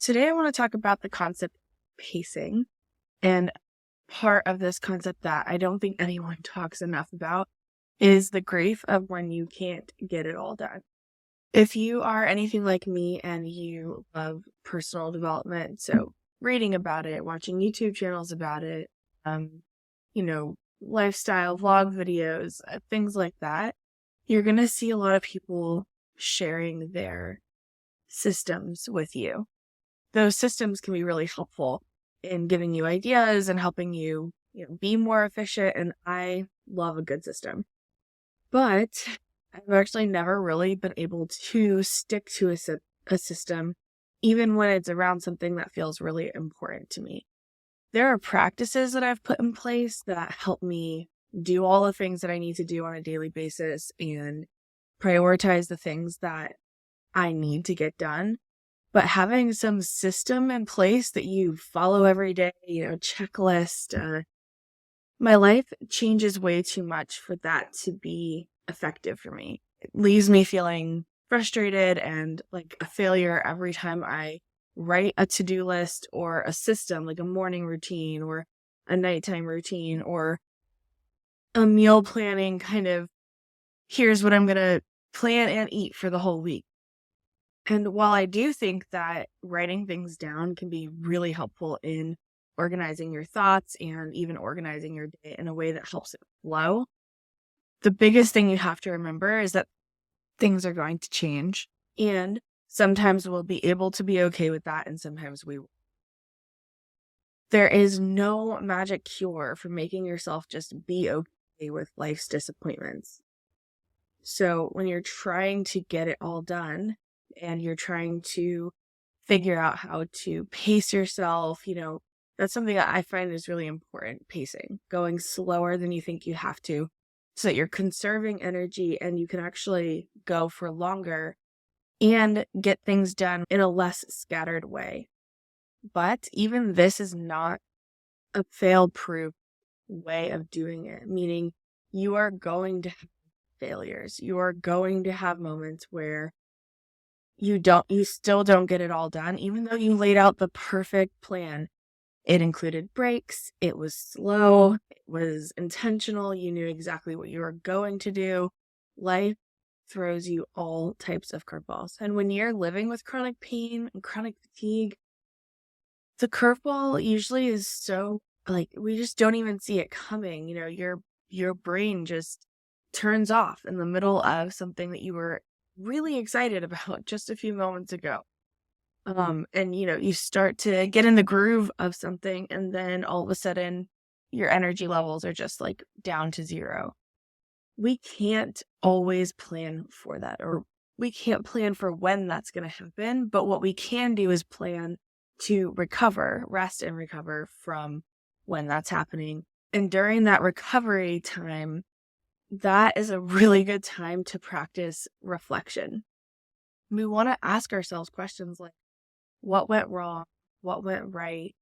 Today, I want to talk about the concept of pacing. And part of this concept that I don't think anyone talks enough about is the grief of when you can't get it all done. If you are anything like me and you love personal development, so reading about it, watching YouTube channels about it, um, lifestyle vlog videos, things like that, you're going to see a lot of people sharing their systems with you. Those systems can be really helpful in giving you ideas and helping you, be more efficient. And I love a good system, but I've actually never really been able to stick to a system, even when it's around something that feels really important to me. There are practices that I've put in place that help me do all the things that I need to do on a daily basis and prioritize the things that I need to get done. But having some system in place that you follow every day, checklist, my life changes way too much for that to be effective for me. It leaves me feeling frustrated and like a failure every time I write a to-do list or a system, like a morning routine or a nighttime routine or a meal planning kind of, here's what I'm going to plan and eat for the whole week. And while I do think that writing things down can be really helpful in organizing your thoughts and even organizing your day in a way that helps it flow, the biggest thing you have to remember is that things are going to change. And sometimes we'll be able to be okay with that, and sometimes we won't. There is no magic cure for making yourself just be okay with life's disappointments. So when you're trying to get it all done, and you're trying to figure out how to pace yourself, that's something that I find is really important, pacing, going slower than you think you have to so that you're conserving energy and you can actually go for longer and get things done in a less scattered way. But even this is not a fail-proof way of doing it, meaning you are going to have failures. You are going to have moments where you still don't get it all done, even though you laid out the perfect plan. It included breaks. It was slow. It was intentional. You knew exactly what you were going to do. Life throws you all types of curveballs. And when you're living with chronic pain and chronic fatigue, the curveball usually is so we just don't even see it coming. Your brain just turns off in the middle of something that you were really excited about just a few moments ago. And you start to get in the groove of something, and then all of a sudden your energy levels are just like down to zero. We can't always plan for that, or we can't plan for when that's going to happen. But what we can do is plan to rest and recover from when that's happening. And during that recovery time, that is a really good time to practice reflection. We want to ask ourselves questions like, what went wrong? What went right?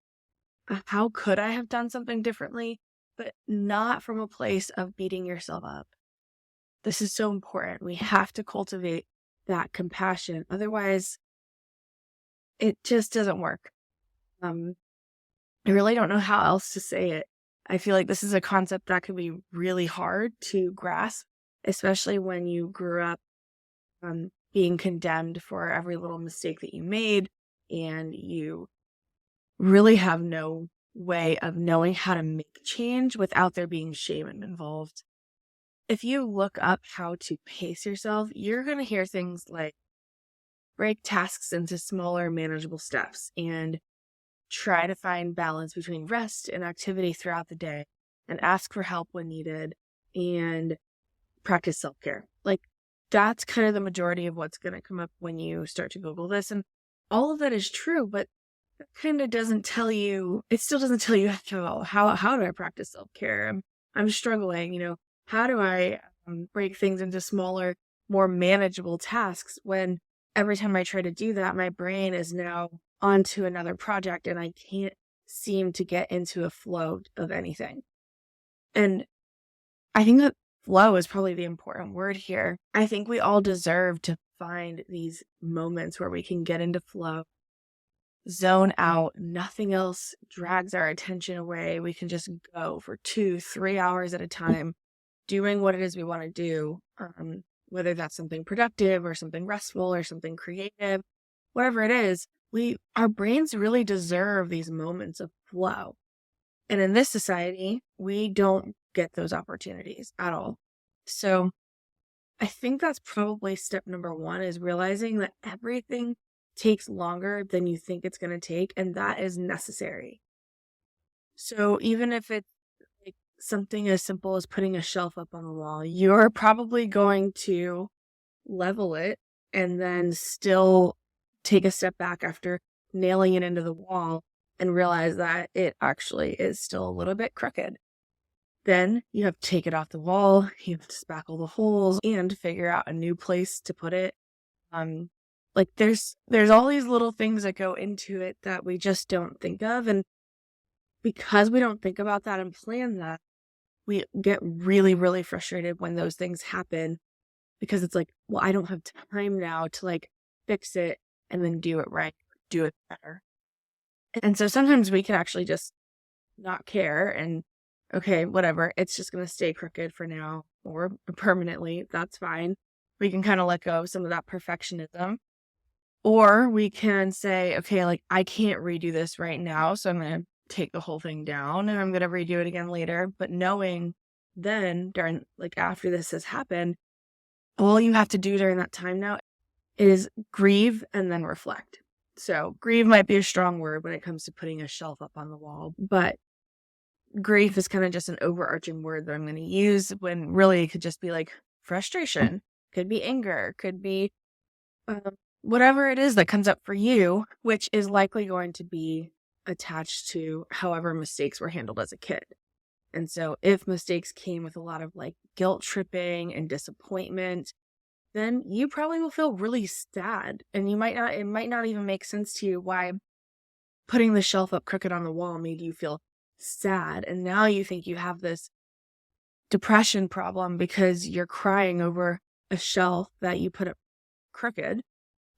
How could I have done something differently? But not from a place of beating yourself up. This is so important. We have to cultivate that compassion. Otherwise, it just doesn't work. I really don't know how else to say it. I feel like this is a concept that can be really hard to grasp, especially when you grew up being condemned for every little mistake that you made, and you really have no way of knowing how to make change without there being shame involved. If you look up how to pace yourself, you're going to hear things like break tasks into smaller, manageable steps and try to find balance between rest and activity throughout the day, and ask for help when needed, and practice self-care. That's kind of the majority of what's going to come up when you start to Google this. And all of that is true, but it kind of doesn't tell you, it still doesn't tell you how do I practice self-care? I'm struggling, how do I break things into smaller, more manageable tasks when every time I try to do that, my brain is now onto another project and I can't seem to get into a flow of anything. And I think that flow is probably the important word here. I think we all deserve to find these moments where we can get into flow, zone out. Nothing else drags our attention away. We can just go for 2-3 hours at a time doing what it is we want to do, whether that's something productive or something restful or something creative, whatever it is. Our brains really deserve these moments of flow. And in this society, we don't get those opportunities at all. So I think that's probably step number one, is realizing that everything takes longer than you think it's going to take, and that is necessary. So even if it's like something as simple as putting a shelf up on the wall, you're probably going to level it and then still take a step back after nailing it into the wall and realize that it actually is still a little bit crooked. Then you have to take it off the wall, you have to spackle the holes and figure out a new place to put it. Like there's all these little things that go into it that we just don't think of. And because we don't think about that and plan that, we get really, really frustrated when those things happen, because it's like, well, I don't have time now to like fix it and then do it right, do it better. And so sometimes we can actually just not care and, okay, whatever, it's just going to stay crooked for now or permanently. That's fine. We can kind of let go of some of that perfectionism. Or we can say, okay, like I can't redo this right now, so I'm going to take the whole thing down and I'm going to redo it again later. But knowing then after this has happened, all you have to do during that time now is grieve and then reflect. So grieve might be a strong word when it comes to putting a shelf up on the wall, but grief is kind of just an overarching word that I'm going to use, when really it could just be like frustration, could be anger, could be whatever it is that comes up for you, which is likely going to be attached to however mistakes were handled as a kid. And so if mistakes came with a lot of like guilt tripping and disappointment, then you probably will feel really sad. And it might not even make sense to you why putting the shelf up crooked on the wall made you feel sad. And now you think you have this depression problem because you're crying over a shelf that you put up crooked.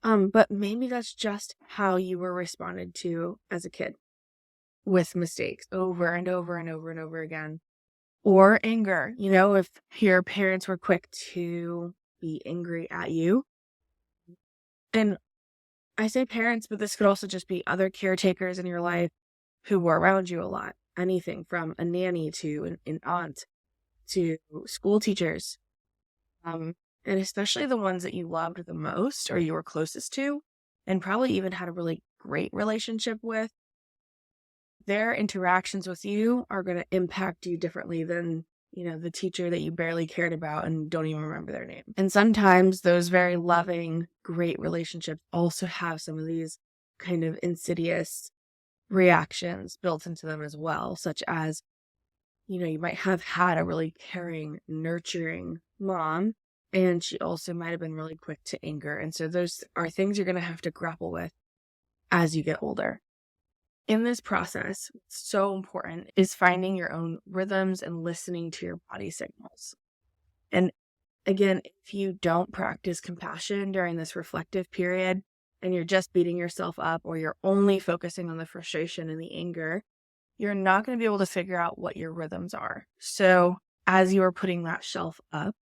But maybe that's just how you were responded to as a kid, with mistakes over and over and over and over again. Or anger, if your parents were quick to be angry at you. And I say parents, but this could also just be other caretakers in your life who were around you a lot. Anything from a nanny to an aunt to school teachers. And especially the ones that you loved the most or you were closest to, and probably even had a really great relationship with. Their interactions with you are going to impact you differently than, the teacher that you barely cared about and don't even remember their name. And sometimes those very loving, great relationships also have some of these kind of insidious reactions built into them as well, such as, you might have had a really caring, nurturing mom, and she also might have been really quick to anger. And so those are things you're going to have to grapple with as you get older. In this process, what's so important is finding your own rhythms and listening to your body signals. And again, if you don't practice compassion during this reflective period and you're just beating yourself up, or you're only focusing on the frustration and the anger, you're not going to be able to figure out what your rhythms are. So as you were putting that shelf up,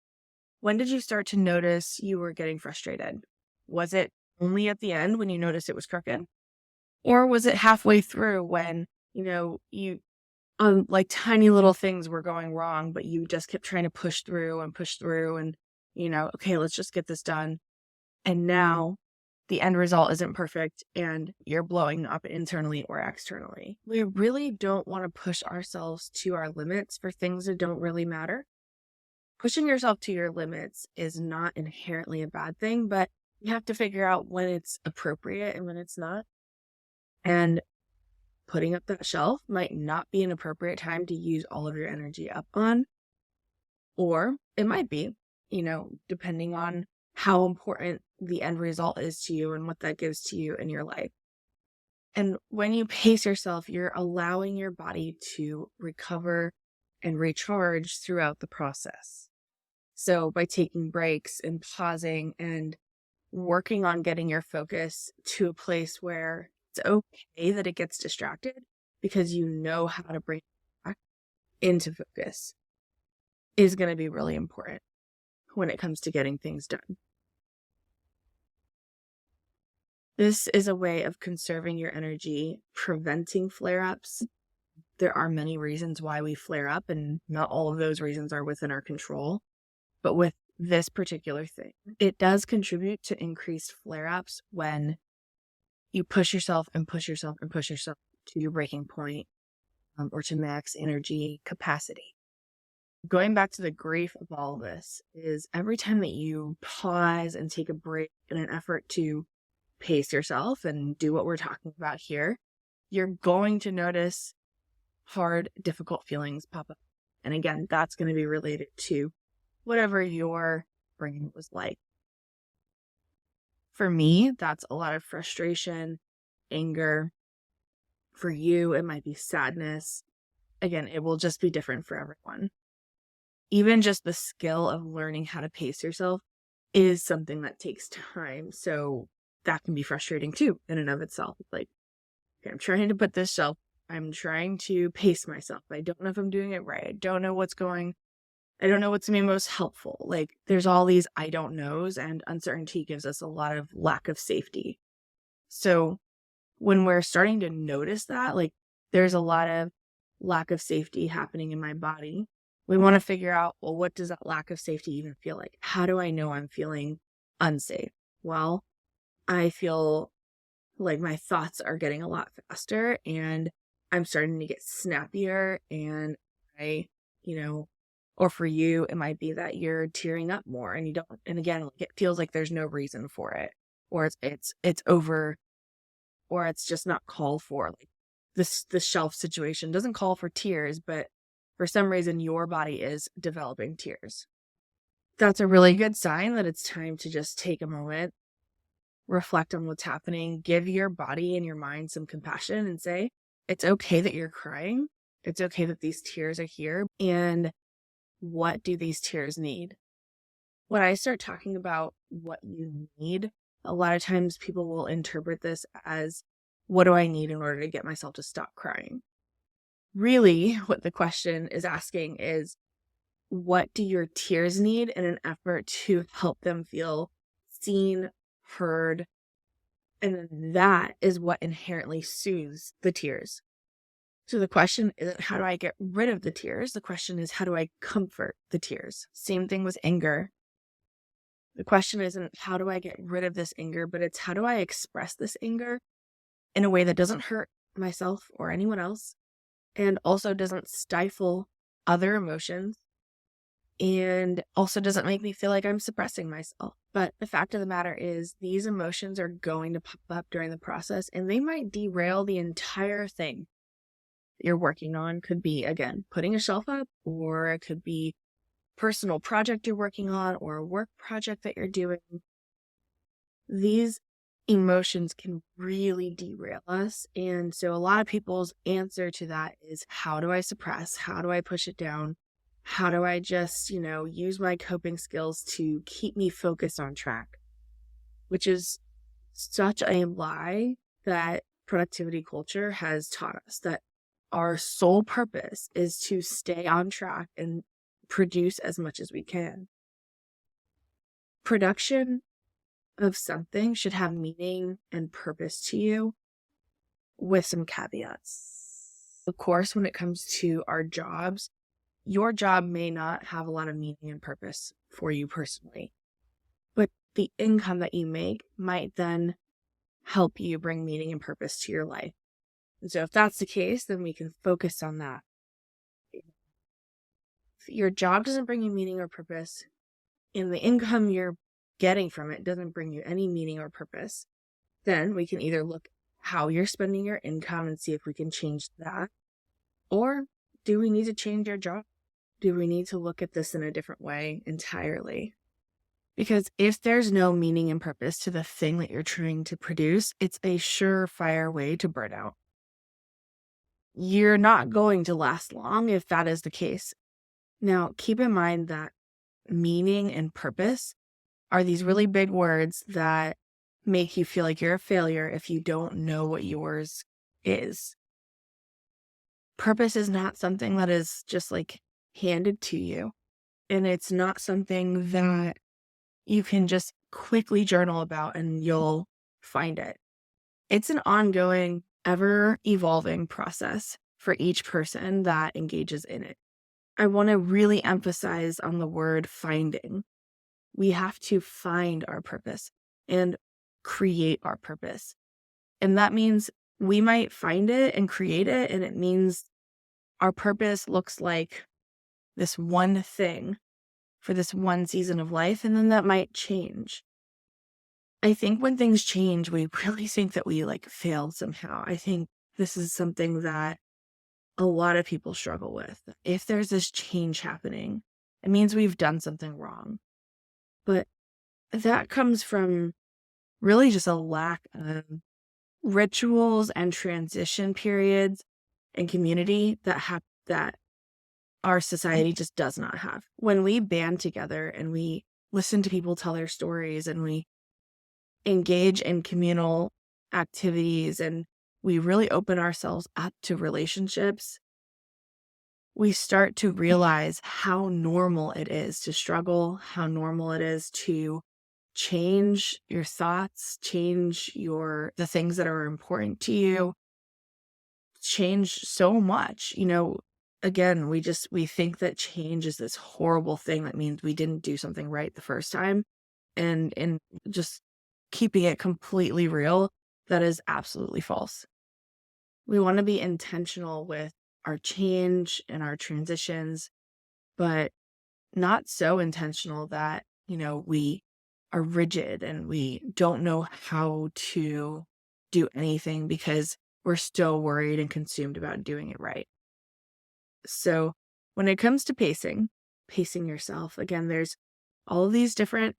when did you start to notice you were getting frustrated? Was it only at the end when you noticed it was crooked? Or was it halfway through when, you like tiny little things were going wrong, but you just kept trying to push through and, okay, let's just get this done. And now the end result isn't perfect and you're blowing up internally or externally. We really don't want to push ourselves to our limits for things that don't really matter. Pushing yourself to your limits is not inherently a bad thing, but you have to figure out when it's appropriate and when it's not. And putting up that shelf might not be an appropriate time to use all of your energy up on. Or it might be, depending on how important the end result is to you and what that gives to you in your life. And when you pace yourself, you're allowing your body to recover and recharge throughout the process. So by taking breaks and pausing and working on getting your focus to a place where It's okay that it gets distracted because you know how to bring it back into focus is going to be really important when it comes to getting things done. This is a way of conserving your energy, preventing flare-ups. There are many reasons why we flare up, and not all of those reasons are within our control. But with this particular thing, it does contribute to increased flare-ups when you push yourself and push yourself and push yourself to your breaking point, or to max energy capacity. Going back to the grief of all of this is every time that you pause and take a break in an effort to pace yourself and do what we're talking about here, you're going to notice hard, difficult feelings pop up. And again, that's going to be related to whatever your brain was like. For me, that's a lot of frustration, anger. For you, it might be sadness. Again, it will just be different for everyone. Even just the skill of learning how to pace yourself is something that takes time. So that can be frustrating too in and of itself. Like, okay, I'm trying to put this shelf. I'm trying to pace myself. I don't know if I'm doing it right. I don't know what's going I don't know what's going to be most helpful. Like, there's all these I don't knows, and uncertainty gives us a lot of lack of safety. So when we're starting to notice that, like, there's a lot of lack of safety happening in my body, we want to figure out, well, what does that lack of safety even feel like? How do I know I'm feeling unsafe? Well, I feel like my thoughts are getting a lot faster, and I'm starting to get snappier, and or for you, it might be that you're tearing up more and you don't, and again, like, it feels like there's no reason for it, or it's over, or it's just not called for. Like, the shelf situation doesn't call for tears, but for some reason your body is developing tears. That's a really good sign that it's time to just take a moment, reflect on what's happening, give your body and your mind some compassion and say, it's okay that you're crying. It's okay that these tears are here. And what do these tears need? When I start talking about what you need, a lot of times people will interpret this as, what do I need in order to get myself to stop crying? Really, what the question is asking is, what do your tears need in an effort to help them feel seen, heard? And then that is what inherently soothes the tears. So the question isn't, how do I get rid of the tears? The question is, how do I comfort the tears? Same thing with anger. The question isn't, how do I get rid of this anger? But it's, how do I express this anger in a way that doesn't hurt myself or anyone else, and also doesn't stifle other emotions, and also doesn't make me feel like I'm suppressing myself. But the fact of the matter is, these emotions are going to pop up during the process, and they might derail the entire thing you're working on. Could be, again, putting a shelf up, or it could be a personal project you're working on, or a work project that you're doing. These emotions can really derail us. And so a lot of people's answer to that is, how do I suppress? How do I push it down? How do I just, use my coping skills to keep me focused on track? Which is such a lie that productivity culture has taught us, that our sole purpose is to stay on track and produce as much as we can. Production of something should have meaning and purpose to you, with some caveats. Of course, when it comes to our jobs, your job may not have a lot of meaning and purpose for you personally, but the income that you make might then help you bring meaning and purpose to your life. And so if that's the case, then we can focus on that. If your job doesn't bring you meaning or purpose, and the income you're getting from it doesn't bring you any meaning or purpose, then we can either look how you're spending your income and see if we can change that, or do we need to change your job? Do we need to look at this in a different way entirely? Because if there's no meaning and purpose to the thing that you're trying to produce, it's a surefire way to burn out. You're not going to last long if that is the case. Now, keep in mind that meaning and purpose are these really big words that make you feel like you're a failure if you don't know what yours is. Purpose is not something that is just like handed to you. And it's not something that you can just quickly journal about and you'll find it. It's an ongoing, ever evolving process for each person that engages in it. I want to really emphasize on the word finding. We have to find our purpose and create our purpose. And that means we might find it and create it, and it means our purpose looks like this one thing for this one season of life, and then that might change. I think when things change, we really think that we like failed somehow. I think this is something that a lot of people struggle with. If there's this change happening, it means we've done something wrong. But that comes from really just a lack of rituals and transition periods and community that our society just does not have. When we band together and we listen to people tell their stories and we engage in communal activities and we really open ourselves up to relationships, we start to realize how normal it is to struggle, how normal it is to change your thoughts, change the things that are important to you, change so much. Again, we think that change is this horrible thing that means we didn't do something right the first time. And just keeping it completely real, that is absolutely false. We want to be intentional with our change and our transitions, but not so intentional that, we are rigid and we don't know how to do anything because we're still worried and consumed about doing it right. So when it comes to pacing yourself, again, there's all of these different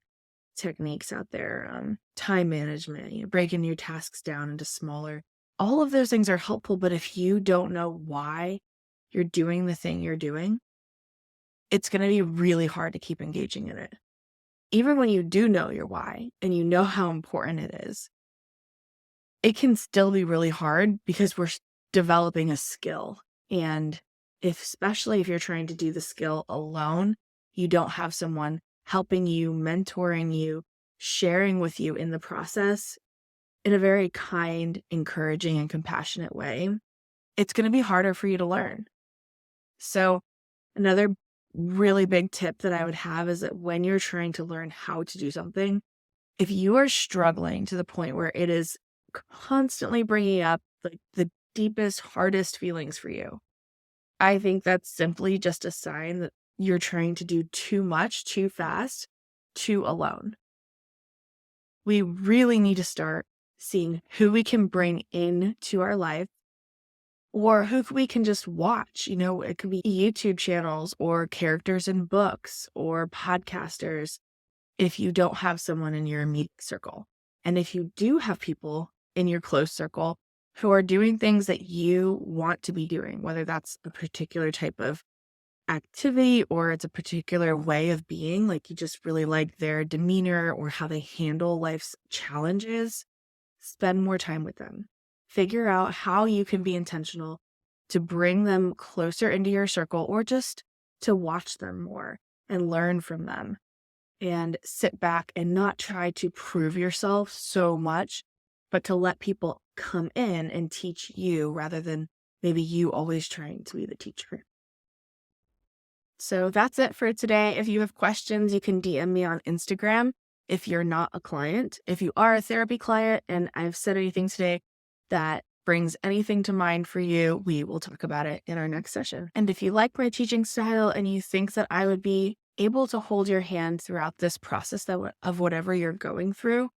techniques out there, time management, breaking your tasks down into smaller. All of those things are helpful, but if you don't know why you're doing the thing you're doing, it's going to be really hard to keep engaging in it. Even when you do know your why and you know how important it is, it can still be really hard because we're developing a skill. And especially if you're trying to do the skill alone, you don't have someone helping you, mentoring you, sharing with you in the process in a very kind, encouraging, and compassionate way, it's going to be harder for you to learn. So another really big tip that I would have is that when you're trying to learn how to do something, if you are struggling to the point where it is constantly bringing up like the deepest, hardest feelings for you, I think that's simply just a sign that you're trying to do too much, too fast, too alone. We really need to start seeing who we can bring into our life or who we can just watch. It could be YouTube channels or characters in books or podcasters if you don't have someone in your immediate circle. And if you do have people in your close circle who are doing things that you want to be doing, whether that's a particular type of activity or it's a particular way of being, like you just really like their demeanor or how they handle life's challenges, spend more time with them. Figure out how you can be intentional to bring them closer into your circle or just to watch them more and learn from them and sit back and not try to prove yourself so much, but to let people come in and teach you rather than maybe you always trying to be the teacher. So that's it for today. If you have questions, you can DM me on Instagram if you're not a client. If you are a therapy client and I've said anything today that brings anything to mind for you, we will talk about it in our next session. And if you like my teaching style and you think that I would be able to hold your hand throughout this process of whatever you're going through,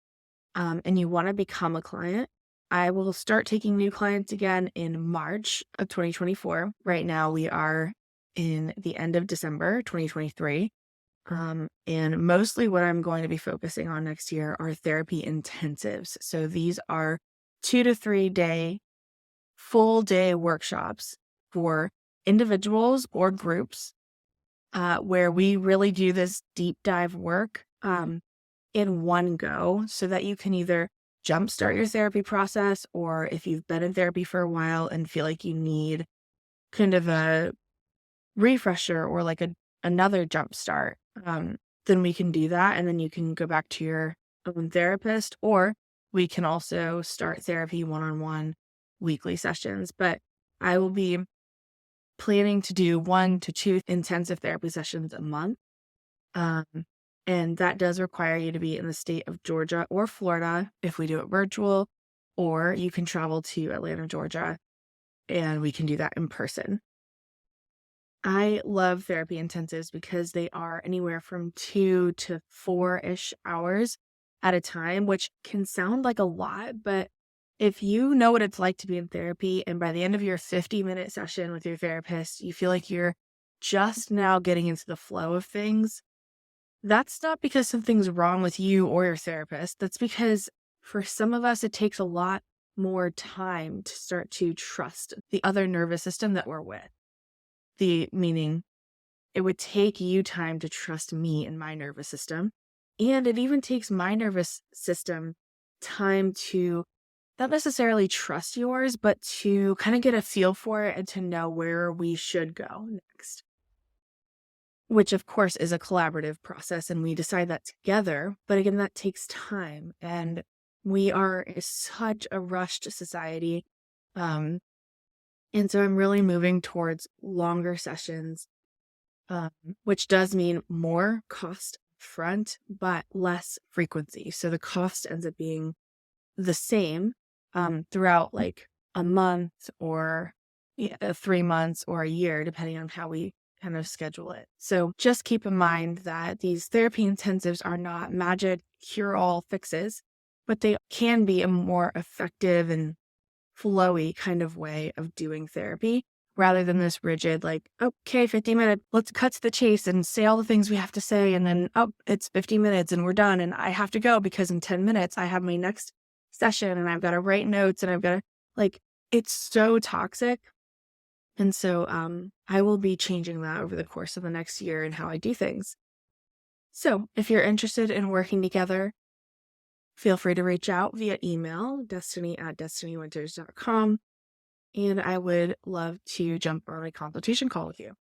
and you want to become a client, I will start taking new clients again in March of 2024. Right now we are in the end of December 2023. And mostly what I'm going to be focusing on next year are therapy intensives. So these are 2 to 3 day, full day workshops for individuals or groups where we really do this deep dive work in one go so that you can either jumpstart your therapy process, or if you've been in therapy for a while and feel like you need kind of a refresher or like another jumpstart, then we can do that. And then you can go back to your own therapist, or we can also start therapy one-on-one weekly sessions. But I will be planning to do 1 to 2 intensive therapy sessions a month. Um, and that does require you to be in the state of Georgia or Florida if we do it virtual, or you can travel to Atlanta, Georgia, and we can do that in person. I love therapy intensives because they are anywhere from 2 to 4-ish hours at a time, which can sound like a lot, but if you know what it's like to be in therapy and by the end of your 50-minute session with your therapist, you feel like you're just now getting into the flow of things, that's not because something's wrong with you or your therapist. That's because for some of us, it takes a lot more time to start to trust the other nervous system that we're with. Meaning it would take you time to trust me and my nervous system. And it even takes my nervous system time to not necessarily trust yours, but to kind of get a feel for it and to know where we should go next. Which, of course, is a collaborative process, and we decide that together. But again, that takes time. And we are such a rushed society. And so I'm really moving towards longer sessions, which does mean more cost front, but less frequency. So the cost ends up being the same throughout like a month or 3 months or a year, depending on how we kind of schedule it. So just keep in mind that these therapy intensives are not magic cure-all fixes, but they can be a more effective and flowy kind of way of doing therapy rather than this rigid, like, okay, 50 minutes, let's cut to the chase and say all the things we have to say. And then, it's 50 minutes and we're done. And I have to go because in 10 minutes I have my next session and I've got to write notes and I've got to, like, it's so toxic. And so I will be changing that over the course of the next year and how I do things. So if you're interested in working together, feel free to reach out via email, destiny@destinywinters.com. And I would love to jump on a consultation call with you.